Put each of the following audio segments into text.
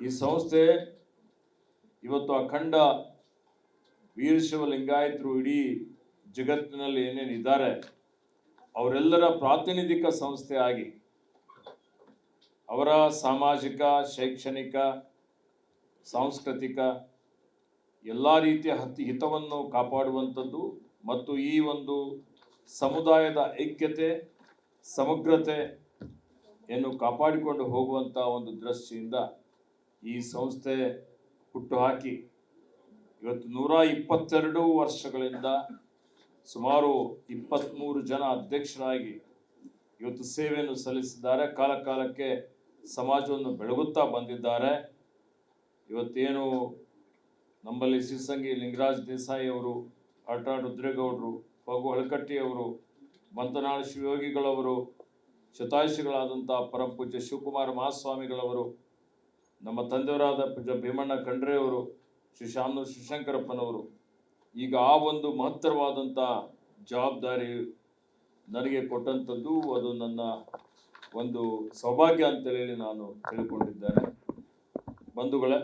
ಈ ಸಂಸ್ಥೆ ಇವತ್ತು ಅಖಂಡ ವೀರಶೈವ ಲಿಂಗಾಯತರು ಇಡೀ ಜಗತ್ತಿನಲ್ಲಿ ಏನೇನಿದ್ದಾರೆ ಅವರೆಲ್ಲರ ಪ್ರಾತಿನಿಧಿಕ ಸಂಸ್ಥೆ ಆಗಿ ಅವರ ಸಾಮಾಜಿಕ, ಶೈಕ್ಷಣಿಕ, ಸಾಂಸ್ಕೃತಿಕ ಎಲ್ಲ ರೀತಿಯ ಹಿತವನ್ನು ಕಾಪಾಡುವಂಥದ್ದು ಮತ್ತು ಈ ಒಂದು ಸಮುದಾಯದ ಐಕ್ಯತೆ, ಸಮಗ್ರತೆಯನ್ನು ಕಾಪಾಡಿಕೊಂಡು ಹೋಗುವಂಥ ಒಂದು ದೃಷ್ಟಿಯಿಂದ ಈ ಸಂಸ್ಥೆ ಹುಟ್ಟುಹಾಕಿ ಇವತ್ತು 122 ವರ್ಷಗಳಿಂದ ಸುಮಾರು 23 ಜನ ಅಧ್ಯಕ್ಷರಾಗಿ ಇವತ್ತು ಸೇವೆಯನ್ನು ಸಲ್ಲಿಸಿದ್ದಾರೆ. ಕಾಲ ಕಾಲಕ್ಕೆ ಸಮಾಜವನ್ನು ಬೆಳಗುತ್ತಾ ಬಂದಿದ್ದಾರೆ. ಇವತ್ತೇನು ನಮ್ಮಲ್ಲಿ ಸಿರ್ಸಂಗಿ ಲಿಂಗರಾಜ್ ದೇಸಾಯಿ ಅವರು, ಆಟಾಡ್ ರುದ್ರೇಗೌಡರು, ಫಗು ಹಳಕಟ್ಟಿಯವರು, ಮಂತನಾಳ ಶಿವಯೋಗಿಗಳವರು, ಶತಾಯುಷಿಗಳಾದಂಥ ಪರಮಪೂಜ್ಯ ಶಿವಕುಮಾರ ಮಹಾಸ್ವಾಮಿಗಳವರು, ನಮ್ಮ ತಂದೆಯವರಾದ ಪೂಜ್ಯ ಭೀಮಣ್ಣ ಖಂಡ್ರೆಯವರು, ಶ್ರೀ ಶಾಮನೂರು ಶಿವಶಂಕರಪ್ಪನವರು, ಈಗ ಆ ಒಂದು ಮಹತ್ತರವಾದಂಥ ಜವಾಬ್ದಾರಿ ನನಗೆ ಕೊಟ್ಟಂಥದ್ದು ಅದು ನನ್ನ ಒಂದು ಸೌಭಾಗ್ಯ ಅಂತೇಳಿ ನಾನು ತಿಳ್ಕೊಂಡಿದ್ದೇನೆ. ಬಂಧುಗಳೇ,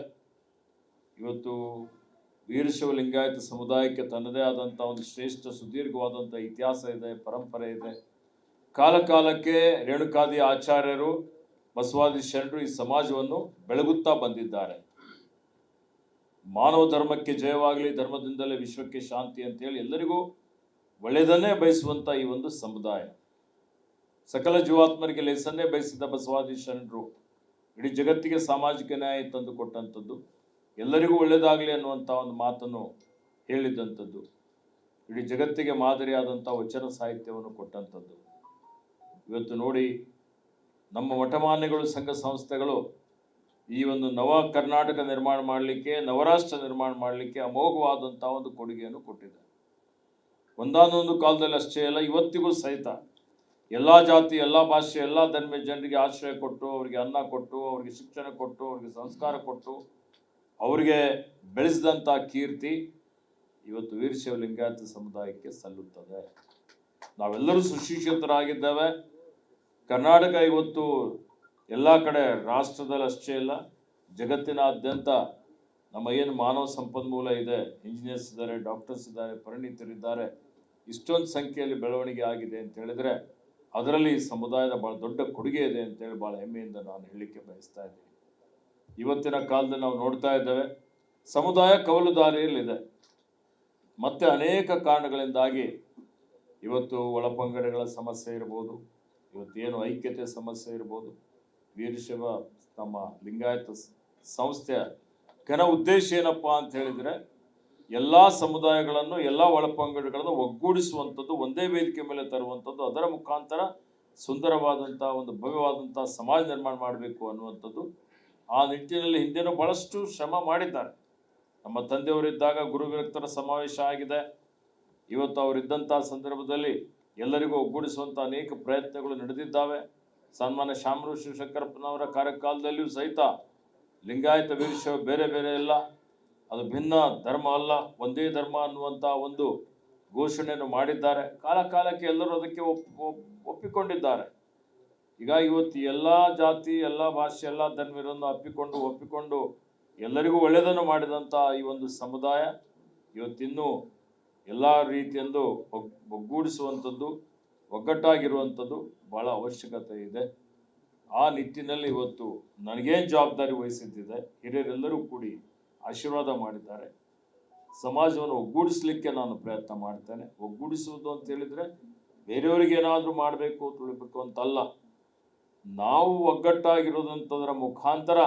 ಇವತ್ತು ವೀರಶೈವ ಲಿಂಗಾಯತ ಸಮುದಾಯಕ್ಕೆ ತನ್ನದೇ ಆದಂಥ ಒಂದು ಶ್ರೇಷ್ಠ ಸುದೀರ್ಘವಾದಂಥ ಇತಿಹಾಸ ಇದೆ, ಪರಂಪರೆ ಇದೆ. ಕಾಲ ಕಾಲಕ್ಕೆ ರೇಣುಕಾದಿ ಆಚಾರ್ಯರು, ಬಸವಾದಿ ಶರಣರು ಈ ಸಮಾಜವನ್ನು ಬೆಳಗುತ್ತಾ ಬಂದಿದ್ದಾರೆ. ಮಾನವ ಧರ್ಮಕ್ಕೆ ಜಯವಾಗಲಿ, ಧರ್ಮದಿಂದಲೇ ವಿಶ್ವಕ್ಕೆ ಶಾಂತಿ ಅಂತೇಳಿ ಎಲ್ಲರಿಗೂ ಒಳ್ಳೆಯದನ್ನೇ ಬಯಸುವಂಥ ಈ ಒಂದು ಸಮುದಾಯ, ಸಕಲ ಜೀವಾತ್ಮರಿಗೆ ಲೇಸನ್ನೇ ಬಯಸಿದ ಬಸವಾದಿ ಶರಣರು ಇಡೀ ಜಗತ್ತಿಗೆ ಸಾಮಾಜಿಕ ನ್ಯಾಯ ತಂದು ಕೊಟ್ಟಂಥದ್ದು, ಎಲ್ಲರಿಗೂ ಒಳ್ಳೆಯದಾಗಲಿ ಅನ್ನುವಂಥ ಒಂದು ಮಾತನ್ನು ಹೇಳಿದಂಥದ್ದು, ಇಡೀ ಜಗತ್ತಿಗೆ ಮಾದರಿಯಾದಂಥ ವಚನ ಸಾಹಿತ್ಯವನ್ನು ಕೊಟ್ಟಂಥದ್ದು. ಇವತ್ತು ನೋಡಿ, ನಮ್ಮ ಮಠಮಾನ್ಯಗಳು, ಸಂಘ ಸಂಸ್ಥೆಗಳು ಈ ಒಂದು ನವ ಕರ್ನಾಟಕ ನಿರ್ಮಾಣ ಮಾಡಲಿಕ್ಕೆ, ನವರಾಷ್ಟ್ರ ನಿರ್ಮಾಣ ಮಾಡಲಿಕ್ಕೆ ಅಮೋಘವಾದಂಥ ಒಂದು ಕೊಡುಗೆಯನ್ನು ಕೊಟ್ಟಿದೆ. ಒಂದಾನೊಂದು ಕಾಲದಲ್ಲಿ ಅಷ್ಟೇ ಅಲ್ಲ, ಇವತ್ತಿಗೂ ಸಹಿತ ಎಲ್ಲ ಜಾತಿ, ಎಲ್ಲ ಭಾಷೆ, ಎಲ್ಲ ಧರ್ಮದ ಜನರಿಗೆ ಆಶ್ರಯ ಕೊಟ್ಟು, ಅವರಿಗೆ ಅನ್ನ ಕೊಟ್ಟು, ಅವರಿಗೆ ಶಿಕ್ಷಣ ಕೊಟ್ಟು, ಅವರಿಗೆ ಸಂಸ್ಕಾರ ಕೊಟ್ಟು, ಅವರಿಗೆ ಬೆಳೆಸಿದಂಥ ಕೀರ್ತಿ ಇವತ್ತು ವೀರಶೈವ ಲಿಂಗಾಯತ ಸಮುದಾಯಕ್ಕೆ ಸಲ್ಲುತ್ತದೆ. ನಾವೆಲ್ಲರೂ ಸುಶಿಕ್ಷಿತರಾಗಿದ್ದೇವೆ. ಕರ್ನಾಟಕ ಇವತ್ತು ಎಲ್ಲ ಕಡೆ, ರಾಷ್ಟ್ರದಲ್ಲಿ ಅಷ್ಟೇ ಇಲ್ಲ, ಜಗತ್ತಿನಾದ್ಯಂತ ನಮ್ಮ ಏನು ಮಾನವ ಸಂಪನ್ಮೂಲ ಇದೆ, ಇಂಜಿನಿಯರ್ಸ್ ಇದ್ದಾರೆ, ಡಾಕ್ಟರ್ಸ್ ಇದ್ದಾರೆ, ಪರಿಣಿತರಿದ್ದಾರೆ, ಇಷ್ಟೊಂದು ಸಂಖ್ಯೆಯಲ್ಲಿ ಬೆಳವಣಿಗೆ ಆಗಿದೆ ಅಂತ ಹೇಳಿದ್ರೆ ಅದರಲ್ಲಿ ಈ ಸಮುದಾಯದ ಭಾಳ ದೊಡ್ಡ ಕೊಡುಗೆ ಇದೆ ಅಂತೇಳಿ ಭಾಳ ಹೆಮ್ಮೆಯಿಂದ ನಾನು ಹೇಳಲಿಕ್ಕೆ ಬಯಸ್ತಾ ಇದ್ದೀನಿ. ಇವತ್ತಿನ ಕಾಲದಲ್ಲಿ ನಾವು ನೋಡ್ತಾ ಇದ್ದೇವೆ, ಸಮುದಾಯ ಕವಲು ದಾರಿಯಲ್ಲಿದೆ. ಮತ್ತೆ ಅನೇಕ ಕಾರಣಗಳಿಂದಾಗಿ ಇವತ್ತು ಒಳಪಂಗಡಗಳ ಸಮಸ್ಯೆ ಇರ್ಬೋದು, ಇವತ್ತೇನು ಐಕ್ಯತೆ ಸಮಸ್ಯೆ ಇರ್ಬೋದು. ವೀರಶೈವ ನಮ್ಮ ಲಿಂಗಾಯತ ಸಂಸ್ಥೆಯ ಘನ ಉದ್ದೇಶ ಏನಪ್ಪ ಅಂತ ಹೇಳಿದರೆ, ಎಲ್ಲ ಸಮುದಾಯಗಳನ್ನು, ಎಲ್ಲ ಒಳಪಂಗಡಗಳನ್ನು ಒಗ್ಗೂಡಿಸುವಂಥದ್ದು, ಒಂದೇ ವೇದಿಕೆ ಮೇಲೆ ತರುವಂಥದ್ದು, ಅದರ ಮುಖಾಂತರ ಸುಂದರವಾದಂಥ ಒಂದು ಭವ್ಯವಾದಂಥ ಸಮಾಜ ನಿರ್ಮಾಣ ಮಾಡಬೇಕು ಅನ್ನುವಂಥದ್ದು. ಆ ನಿಟ್ಟಿನಲ್ಲಿ ಹಿಂದೆನೂ ಭಾಳಷ್ಟು ಶ್ರಮ ಮಾಡಿದ್ದಾರೆ. ನಮ್ಮ ತಂದೆಯವರಿದ್ದಾಗ ಗುರು ವಿರಕ್ತರ ಸಮಾವೇಶ ಆಗಿದೆ. ಇವತ್ತು ಅವರಿದ್ದಂಥ ಸಂದರ್ಭದಲ್ಲಿ ಎಲ್ಲರಿಗೂ ಒಗ್ಗೂಡಿಸುವಂಥ ಅನೇಕ ಪ್ರಯತ್ನಗಳು ನಡೆದಿದ್ದಾವೆ. ಸನ್ಮಾನ್ಯ ಶಾಮನೂರು ಶಿವಶಂಕರಪ್ಪನವರ ಕಾರ್ಯಕಾಲದಲ್ಲಿಯೂ ಸಹಿತ ಲಿಂಗಾಯತ ವೀರಶೈವ ಬೇರೆ ಬೇರೆ ಇಲ್ಲ, ಅದು ಭಿನ್ನ ಧರ್ಮ ಅಲ್ಲ, ಒಂದೇ ಧರ್ಮ ಅನ್ನುವಂಥ ಒಂದು ಘೋಷಣೆಯನ್ನು ಮಾಡಿದ್ದಾರೆ. ಕಾಲ ಕಾಲಕ್ಕೆ ಎಲ್ಲರೂ ಅದಕ್ಕೆ ಒಪ್ಪಿಕೊಂಡಿದ್ದಾರೆ. ಈಗ ಇವತ್ತು ಎಲ್ಲ ಜಾತಿ, ಎಲ್ಲ ಭಾಷೆ, ಎಲ್ಲ ಧರ್ಮೀಯರನ್ನು ಒಪ್ಪಿಕೊಂಡು ಎಲ್ಲರಿಗೂ ಒಳ್ಳೆಯದನ್ನು ಮಾಡಿದಂಥ ಈ ಒಂದು ಸಮುದಾಯ ಇವತ್ತಿನ್ನೂ ಎಲ್ಲ ರೀತಿಯಂದು ಒಗ್ಗೂಡಿಸುವಂಥದ್ದು, ಒಗ್ಗಟ್ಟಾಗಿರುವಂಥದ್ದು ಭಾಳ ಅವಶ್ಯಕತೆ ಇದೆ. ಆ ನಿಟ್ಟಿನಲ್ಲಿ ಇವತ್ತು ನನಗೇನು ಜವಾಬ್ದಾರಿ ವಹಿಸಿದ್ದಿದೆ, ಹಿರಿಯರೆಲ್ಲರೂ ಕೂಡಿ ಆಶೀರ್ವಾದ ಮಾಡಿದ್ದಾರೆ. ಸಮಾಜವನ್ನು ಒಗ್ಗೂಡಿಸಲಿಕ್ಕೆ ನಾನು ಪ್ರಯತ್ನ ಮಾಡ್ತೇನೆ. ಒಗ್ಗೂಡಿಸುವುದು ಅಂತ ಹೇಳಿದರೆ ಬೇರೆಯವರಿಗೆ ಏನಾದರೂ ಮಾಡಬೇಕು, ತುಳಿಬೇಕು ಅಂತಲ್ಲ. ನಾವು ಒಗ್ಗಟ್ಟಾಗಿರೋದಂಥದ್ರ ಮುಖಾಂತರ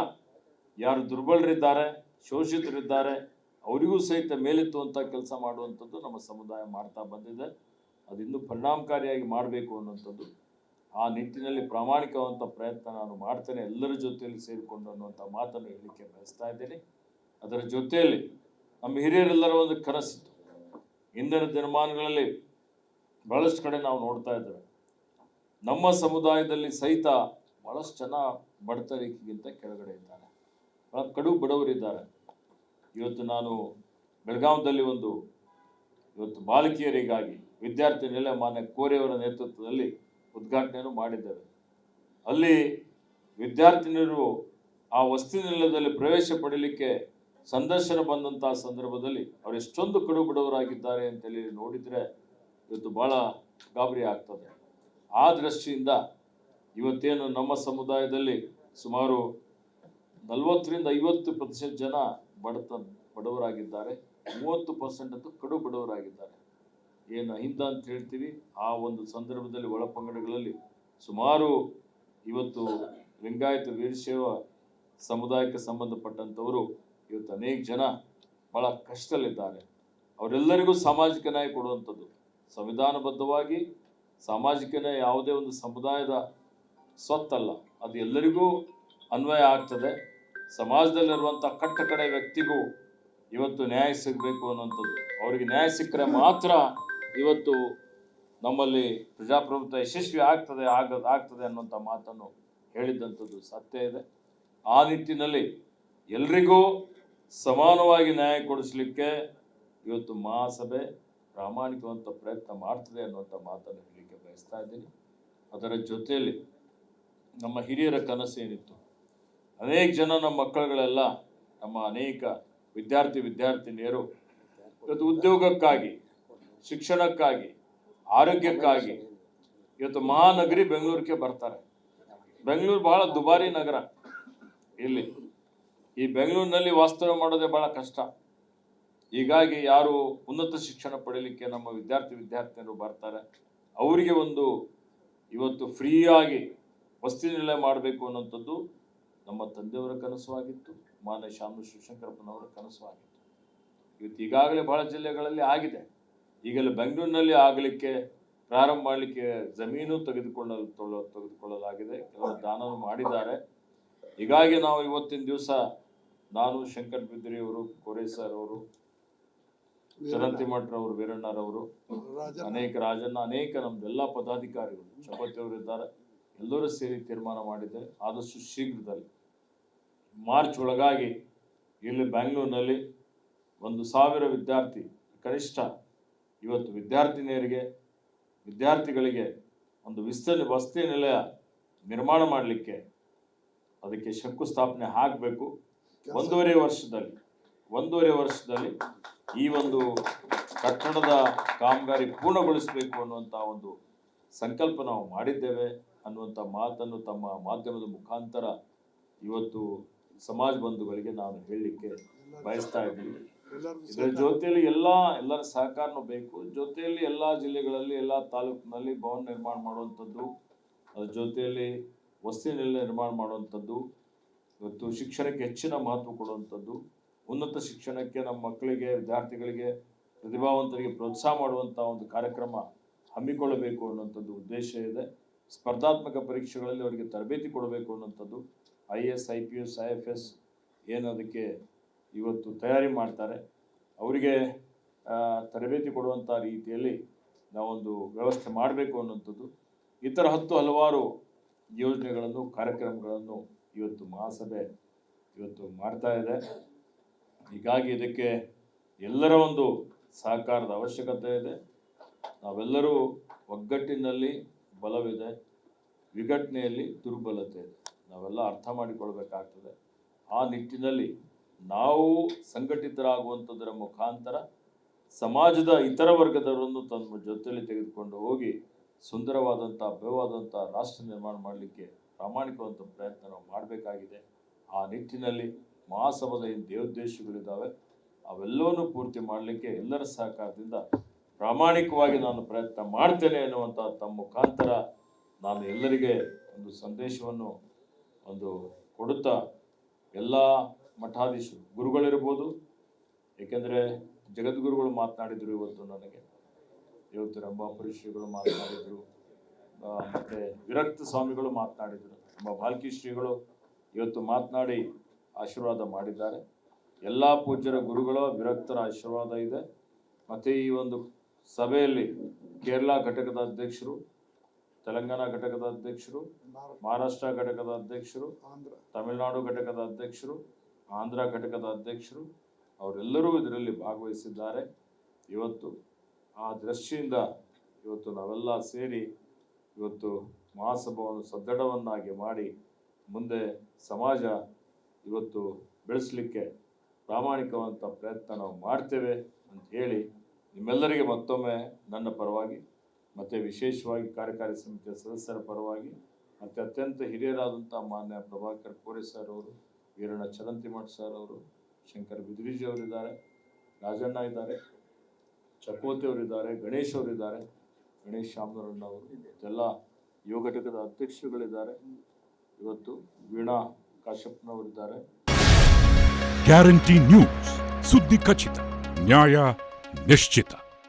ಯಾರು ದುರ್ಬಲರಿದ್ದಾರೆ, ಶೋಷಿತರಿದ್ದಾರೆ, ಅವರಿಗೂ ಸಹಿತ ಮೇಲೆತ್ತುವಂಥ ಕೆಲಸ ಮಾಡುವಂಥದ್ದು ನಮ್ಮ ಸಮುದಾಯ ಮಾಡ್ತಾ ಬಂದಿದೆ. ಅದು ಇನ್ನೂ ಪರಿಣಾಮಕಾರಿಯಾಗಿ ಮಾಡಬೇಕು ಅನ್ನುವಂಥದ್ದು, ಆ ನಿಟ್ಟಿನಲ್ಲಿ ಪ್ರಾಮಾಣಿಕವಂಥ ಪ್ರಯತ್ನ ನಾನು ಮಾಡ್ತೇನೆ, ಎಲ್ಲರ ಜೊತೆಯಲ್ಲಿ ಸೇರಿಕೊಂಡು ಅನ್ನುವಂಥ ಮಾತನ್ನು ಹೇಳಲಿಕ್ಕೆ ಬಯಸ್ತಾ ಇದ್ದೀನಿ. ಅದರ ಜೊತೆಯಲ್ಲಿ ನಮ್ಮ ಹಿರಿಯರೆಲ್ಲರ ಒಂದು ಕನಸಿತ್ತು. ಇಂದಿನ ದಿನಮಾನಗಳಲ್ಲಿ ಭಾಳಷ್ಟು ಕಡೆ ನಾವು ನೋಡ್ತಾ ಇದ್ದೇವೆ, ನಮ್ಮ ಸಮುದಾಯದಲ್ಲಿ ಸಹಿತ ಭಾಳಷ್ಟು ಜನ ಬಡತನಕ್ಕಿಂತ ಕೆಳಗಡೆ ಇದ್ದಾರೆ, ಭಾಳ ಕಡು ಬಡವರಿದ್ದಾರೆ. ಇವತ್ತು ನಾನು ಬೆಳಗಾವದಲ್ಲಿ ಇವತ್ತು ಬಾಲಕಿಯರಿಗಾಗಿ ವಿದ್ಯಾರ್ಥಿ ನಿಲಯ ಮಾನ್ಯ ಕೋರೆಯವರ ನೇತೃತ್ವದಲ್ಲಿ ಉದ್ಘಾಟನೆಯನ್ನು ಮಾಡಿದ್ದೇವೆ. ಅಲ್ಲಿ ವಿದ್ಯಾರ್ಥಿನಿಯರು ಆ ವಸತಿ ನಿಲಯದಲ್ಲಿ ಪ್ರವೇಶ ಪಡೀಲಿಕ್ಕೆ ಸಂದರ್ಶನ ಬಂದಂತಹ ಸಂದರ್ಭದಲ್ಲಿ ಅವರು ಎಷ್ಟೊಂದು ಕಡು ಬಡವರಾಗಿದ್ದಾರೆ ಅಂತೇಳಿ ನೋಡಿದರೆ ಇವತ್ತು ಬಹಳ ಗಾಬರಿ ಆಗ್ತದೆ. ಆ ದೃಷ್ಟಿಯಿಂದ ಇವತ್ತೇನು ನಮ್ಮ ಸಮುದಾಯದಲ್ಲಿ ಸುಮಾರು 40ರಿಂದ 50% ಜನ ಬಡವರಾಗಿದ್ದಾರೆ, 30% ಅಂತೂ ಕಡು ಬಡವರಾಗಿದ್ದಾರೆ. ಏನು ಅಹಿಂದ ಅಂತ ಹೇಳ್ತೀವಿ, ಆ ಒಂದು ಸಂದರ್ಭದಲ್ಲಿ ಒಳ ಪಂಗಡಗಳಲ್ಲಿ ಸುಮಾರು ಇವತ್ತು ಲಿಂಗಾಯತ ವೀರಶೈವ ಸಮುದಾಯಕ್ಕೆ ಸಂಬಂಧಪಟ್ಟಂಥವರು ಇವತ್ತು ಅನೇಕ ಜನ ಬಹಳ ಕಷ್ಟದಲ್ಲಿದ್ದಾರೆ. ಅವರೆಲ್ಲರಿಗೂ ಸಾಮಾಜಿಕ ನ್ಯಾಯ ಕೊಡುವಂಥದ್ದು ಸಂವಿಧಾನಬದ್ಧವಾಗಿ. ಸಾಮಾಜಿಕ ನ್ಯಾಯ ಯಾವುದೇ ಒಂದು ಸಮುದಾಯದ ಸ್ವತ್ತಲ್ಲ, ಅದು ಎಲ್ಲರಿಗೂ ಅನ್ವಯ ಆಗ್ತದೆ. ಸಮಾಜದಲ್ಲಿರುವಂಥ ಕಟ್ಟ ಕಡೆ ವ್ಯಕ್ತಿಗೂ ಇವತ್ತು ನ್ಯಾಯ ಸಿಗಬೇಕು ಅನ್ನುವಂಥದ್ದು, ಅವರಿಗೆ ನ್ಯಾಯ ಸಿಕ್ಕರೆ ಮಾತ್ರ ಇವತ್ತು ನಮ್ಮಲ್ಲಿ ಪ್ರಜಾಪ್ರಭುತ್ವ ಯಶಸ್ವಿ ಆಗ್ತದೆ ಅನ್ನುವಂಥ ಮಾತನ್ನು ಹೇಳಿದ್ದಂಥದ್ದು ಸತ್ಯ ಇದೆ. ಆ ನಿಟ್ಟಿನಲ್ಲಿ ಎಲ್ರಿಗೂ ಸಮಾನವಾಗಿ ನ್ಯಾಯ ಕೊಡಿಸಲಿಕ್ಕೆ ಇವತ್ತು ಮಹಾಸಭೆ ಪ್ರಾಮಾಣಿಕವಂತ ಪ್ರಯತ್ನ ಮಾಡ್ತದೆ ಅನ್ನುವಂಥ ಮಾತನ್ನು ಹೇಳಲಿಕ್ಕೆ ಬಯಸ್ತಾ ಇದ್ದೀನಿ. ಅದರ ಜೊತೆಯಲ್ಲಿ ನಮ್ಮ ಹಿರಿಯರ ಕನಸು ಏನಿತ್ತು, ಅನೇಕ ಜನ ನಮ್ಮ ಮಕ್ಕಳುಗಳೆಲ್ಲ, ನಮ್ಮ ಅನೇಕ ವಿದ್ಯಾರ್ಥಿನಿಯರು ಇವತ್ತು ಉದ್ಯೋಗಕ್ಕಾಗಿ, ಶಿಕ್ಷಣಕ್ಕಾಗಿ, ಆರೋಗ್ಯಕ್ಕಾಗಿ ಇವತ್ತು ಮಹಾನಗರಿ ಬೆಂಗಳೂರಿಗೆ ಬರ್ತಾರೆ. ಬೆಂಗಳೂರು ಬಹಳ ದುಬಾರಿ ನಗರ. ಇಲ್ಲಿ ಈ ಬೆಂಗಳೂರಿನಲ್ಲಿ ವಾಸ್ತವ್ಯ ಮಾಡೋದೇ ಬಹಳ ಕಷ್ಟ. ಹೀಗಾಗಿ ಯಾರು ಉನ್ನತ ಶಿಕ್ಷಣ ಪಡೀಲಿಕ್ಕೆ ನಮ್ಮ ವಿದ್ಯಾರ್ಥಿನಿಯರು ಬರ್ತಾರೆ, ಅವರಿಗೆ ಒಂದು ಇವತ್ತು ಫ್ರೀಯಾಗಿ ವಸತಿ ನಿಲಯ ಮಾಡಬೇಕು ಅನ್ನೋಂಥದ್ದು ನಮ್ಮ ತಂದೆಯವರ ಕನಸು ಆಗಿತ್ತು, ಮಾನ್ಯ ಶಾಮನೂರು ಶಿವಶಂಕರಪ್ಪನವರ ಕನಸು ಆಗಿತ್ತು. ಇವತ್ತು ಈಗಾಗಲೇ ಬಹಳ ಜಿಲ್ಲೆಗಳಲ್ಲಿ ಆಗಿದೆ. ಈಗಲೇ ಬೆಂಗಳೂರಿನಲ್ಲಿ ಆಗಲಿಕ್ಕೆ ಪ್ರಾರಂಭ ಮಾಡಲಿಕ್ಕೆ ಜಮೀನು ತೆಗೆದುಕೊಳ್ಳಲಾಗಿದೆ, ಕೆಲವರು ದಾನ ಮಾಡಿದ್ದಾರೆ. ಹೀಗಾಗಿ ನಾವು ಇವತ್ತಿನ ದಿವಸ ನಾನು, ಶಂಕರ್ ಬಿದ್ರಿ ಅವರು, ಕೋರೆ ಸರ್ ಅವರು, ಚರಂತಿಮಠರವರು, ವೀರಣ್ಣರವರು, ಅನೇಕ ರಾಜಣ್ಣ, ಅನೇಕ ನಮ್ದೆಲ್ಲ ಪದಾಧಿಕಾರಿಗಳು, ಚಪತಿ ಅವರು ಇದ್ದಾರೆ, ಎಲ್ಲರೂ ಸೇರಿ ತೀರ್ಮಾನ ಮಾಡಿದ್ದಾರೆ. ಆದಷ್ಟು ಶೀಘ್ರದಲ್ಲಿ ಮಾರ್ಚ್ ಒಳಗಾಗಿ ಇಲ್ಲಿ ಬೆಂಗಳೂರಿನಲ್ಲಿ 1,000 ವಿದ್ಯಾರ್ಥಿ ಕನಿಷ್ಠ ಇವತ್ತು ವಿದ್ಯಾರ್ಥಿಗಳಿಗೆ ಒಂದು ವಸತಿ ನಿಲಯ ನಿರ್ಮಾಣ ಮಾಡಲಿಕ್ಕೆ ಅದಕ್ಕೆ ಶಂಕುಸ್ಥಾಪನೆ ಆಗಬೇಕು. 1.5 ವರ್ಷದಲ್ಲಿ ಈ ಒಂದು ಕಟ್ಟಡದ ಕಾಮಗಾರಿ ಪೂರ್ಣಗೊಳಿಸಬೇಕು ಅನ್ನುವಂಥ ಒಂದು ಸಂಕಲ್ಪ ನಾವು ಮಾಡಿದ್ದೇವೆ ಅನ್ನುವಂಥ ಮಾತನ್ನು ತಮ್ಮ ಮಾಧ್ಯಮದ ಮುಖಾಂತರ ಇವತ್ತು ಸಮಾಜ ಬಂಧುಗಳಿಗೆ ನಾನು ಹೇಳಲಿಕ್ಕೆ ಬಯಸ್ತಾ ಇದ್ದೀನಿ. ಇದರ ಜೊತೆಯಲ್ಲಿ ಎಲ್ಲರ ಸಹಕಾರನೂ ಬೇಕು. ಜೊತೆಯಲ್ಲಿ ಎಲ್ಲ ಜಿಲ್ಲೆಗಳಲ್ಲಿ, ಎಲ್ಲ ತಾಲೂಕಿನಲ್ಲಿ ಭವನ ನಿರ್ಮಾಣ ಮಾಡುವಂಥದ್ದು, ಅದರ ಜೊತೆಯಲ್ಲಿ ವಸತಿ ನಿಲಯ ನಿರ್ಮಾಣ ಮಾಡುವಂಥದ್ದು, ಇವತ್ತು ಶಿಕ್ಷಣಕ್ಕೆ ಹೆಚ್ಚಿನ ಮಹತ್ವ ಕೊಡುವಂಥದ್ದು, ಉನ್ನತ ಶಿಕ್ಷಣಕ್ಕೆ ನಮ್ಮ ಮಕ್ಕಳಿಗೆ, ವಿದ್ಯಾರ್ಥಿಗಳಿಗೆ, ಪ್ರತಿಭಾವಂತರಿಗೆ ಪ್ರೋತ್ಸಾಹ ಮಾಡುವಂಥ ಒಂದು ಕಾರ್ಯಕ್ರಮ ಹಮ್ಮಿಕೊಳ್ಳಬೇಕು ಅನ್ನುವಂಥದ್ದು ಉದ್ದೇಶ ಇದೆ. ಸ್ಪರ್ಧಾತ್ಮಕ ಪರೀಕ್ಷೆಗಳಲ್ಲಿ ಅವರಿಗೆ ತರಬೇತಿ ಕೊಡಬೇಕು ಅನ್ನುವಂಥದ್ದು, IAS, IPS, IFS ಏನು ಅದಕ್ಕೆ ಇವತ್ತು ತಯಾರಿ ಮಾಡ್ತಾರೆ, ಅವರಿಗೆ ತರಬೇತಿ ಕೊಡುವಂಥ ರೀತಿಯಲ್ಲಿ ನಾವೊಂದು ವ್ಯವಸ್ಥೆ ಮಾಡಬೇಕು ಅನ್ನುವಂಥದ್ದು, ಇತರ ಹಲವಾರು ಯೋಜನೆಗಳನ್ನು, ಕಾರ್ಯಕ್ರಮಗಳನ್ನು ಇವತ್ತು ಮಹಾಸಭೆ ಇವತ್ತು ಮಾಡ್ತಾ ಇದೆ. ಹೀಗಾಗಿ ಇದಕ್ಕೆ ಎಲ್ಲರ ಒಂದು ಸಹಕಾರದ ಅವಶ್ಯಕತೆ ಇದೆ. ನಾವೆಲ್ಲರೂ ಒಗ್ಗಟ್ಟಿನಲ್ಲಿ ಬಲವಿದೆ, ವಿಘಟನೆಯಲ್ಲಿ ದುರ್ಬಲತೆ ಇದೆ, ನಾವೆಲ್ಲ ಅರ್ಥ ಮಾಡಿಕೊಳ್ಬೇಕಾಗ್ತದೆ. ಆ ನಿಟ್ಟಿನಲ್ಲಿ ನಾವು ಸಂಘಟಿತರಾಗುವಂಥದ್ದರ ಮುಖಾಂತರ ಸಮಾಜದ ಇತರ ವರ್ಗದವರನ್ನು ತಮ್ಮ ಜೊತೆಯಲ್ಲಿ ತೆಗೆದುಕೊಂಡು ಹೋಗಿ ಸುಂದರವಾದಂಥ, ಭವ್ಯವಾದಂಥ ರಾಷ್ಟ್ರ ನಿರ್ಮಾಣ ಮಾಡಲಿಕ್ಕೆ ಪ್ರಾಮಾಣಿಕವಂತ ಪ್ರಯತ್ನ ನಾವು ಮಾಡಬೇಕಾಗಿದೆ. ಆ ನಿಟ್ಟಿನಲ್ಲಿ ಮಹಾಸಭಾದ ಏನು ದೇವೋದ್ದೇಶಗಳಿದ್ದಾವೆ ಅವೆಲ್ಲವನ್ನೂ ಪೂರ್ತಿ ಮಾಡಲಿಕ್ಕೆ ಎಲ್ಲರ ಸಹಕಾರದಿಂದ ಪ್ರಾಮಾಣಿಕವಾಗಿ ನಾನು ಪ್ರಯತ್ನ ಮಾಡ್ತೇನೆ ಅನ್ನುವಂಥ ತಮ್ಮ ಮುಖಾಂತರ ನಾನು ಎಲ್ಲರಿಗೆ ಒಂದು ಸಂದೇಶವನ್ನು ಕೊಡುತ್ತಾ, ಎಲ್ಲ ಮಠಾಧೀಶರು, ಗುರುಗಳಿರ್ಬೋದು, ಏಕೆಂದರೆ ಜಗದ್ಗುರುಗಳು ಮಾತನಾಡಿದರು, ಇವತ್ತು ರಂಭಾಪುರಿ ಶ್ರೀಗಳು ಮಾತನಾಡಿದರು, ಮತ್ತು ವಿರಕ್ತ ಸ್ವಾಮಿಗಳು ಮಾತನಾಡಿದರು, ನಮ್ಮ ಬಾಲ್ಕಿ ಶ್ರೀಗಳು ಇವತ್ತು ಮಾತನಾಡಿ ಆಶೀರ್ವಾದ ಮಾಡಿದ್ದಾರೆ. ಎಲ್ಲ ಪೂಜ್ಯರ ಗುರುಗಳ ವಿರಕ್ತರ ಆಶೀರ್ವಾದ ಇದೆ. ಮತ್ತು ಈ ಒಂದು ಸಭೆಯಲ್ಲಿ ಕೇರಳ ಘಟಕದ ಅಧ್ಯಕ್ಷರು, ತೆಲಂಗಾಣ ಘಟಕದ ಅಧ್ಯಕ್ಷರು, ಮಹಾರಾಷ್ಟ್ರ ಘಟಕದ ಅಧ್ಯಕ್ಷರು, ತಮಿಳುನಾಡು ಘಟಕದ ಅಧ್ಯಕ್ಷರು, ಆಂಧ್ರ ಘಟಕದ ಅಧ್ಯಕ್ಷರು ಅವರೆಲ್ಲರೂ ಇದರಲ್ಲಿ ಭಾಗವಹಿಸಿದ್ದಾರೆ. ಇವತ್ತು ಆ ದೃಷ್ಟಿಯಿಂದ ಇವತ್ತು ನಾವೆಲ್ಲ ಸೇರಿ ಇವತ್ತು ಮಹಾಸಭಾವನ್ನು ಸದೃಢವನ್ನಾಗಿ ಮಾಡಿ ಮುಂದೆ ಸಮಾಜ ಇವತ್ತು ಬೆಳೆಸಲಿಕ್ಕೆ ಪ್ರಾಮಾಣಿಕವಂತ ಪ್ರಯತ್ನ ನಾವು ಮಾಡ್ತೇವೆ ಅಂತ ಹೇಳಿ ನಿಮ್ಮೆಲ್ಲರಿಗೆ ಮತ್ತೊಮ್ಮೆ ನನ್ನ ಪರವಾಗಿ ಮತ್ತು ವಿಶೇಷವಾಗಿ ಕಾರ್ಯಕಾರಿ ಸಮಿತಿಯ ಸದಸ್ಯರ ಪರವಾಗಿ ಮತ್ತು ಅತ್ಯಂತ ಹಿರಿಯರಾದಂಥ ಮಾನ್ಯ ಪ್ರಭಾಕರ್ ಕೋರೆ ಸರ್ ಅವರು, ವೀರಣ್ಣ ಚರಂತಿಮಠ್ ಸರ್ ಅವರು, ಶಂಕರ್ ಬಿದ್ರಿಜಿ ಅವರಿದ್ದಾರೆ, ರಾಜಣ್ಣ ಇದ್ದಾರೆ, ಚಕೋತಿ ಅವರಿದ್ದಾರೆ, ಗಣೇಶ್ ಅವರಿದ್ದಾರೆ, ಗಣೇಶ್ ಶಾಮನೂರಣ್ಣ ಅವರು, ಎಲ್ಲ ಯುವ ಘಟಕದ ಅಧ್ಯಕ್ಷರುಗಳಿದ್ದಾರೆ, ಇವತ್ತು ವೀಣಾ ಕಾಶ್ಯಪ್ನವರಿದ್ದಾರೆ. ಗ್ಯಾರಂಟಿ ನ್ಯೂಸ್, ಸುದ್ದಿ ಖಚಿತ, ನ್ಯಾಯ ನಿಶ್ಚಿತ.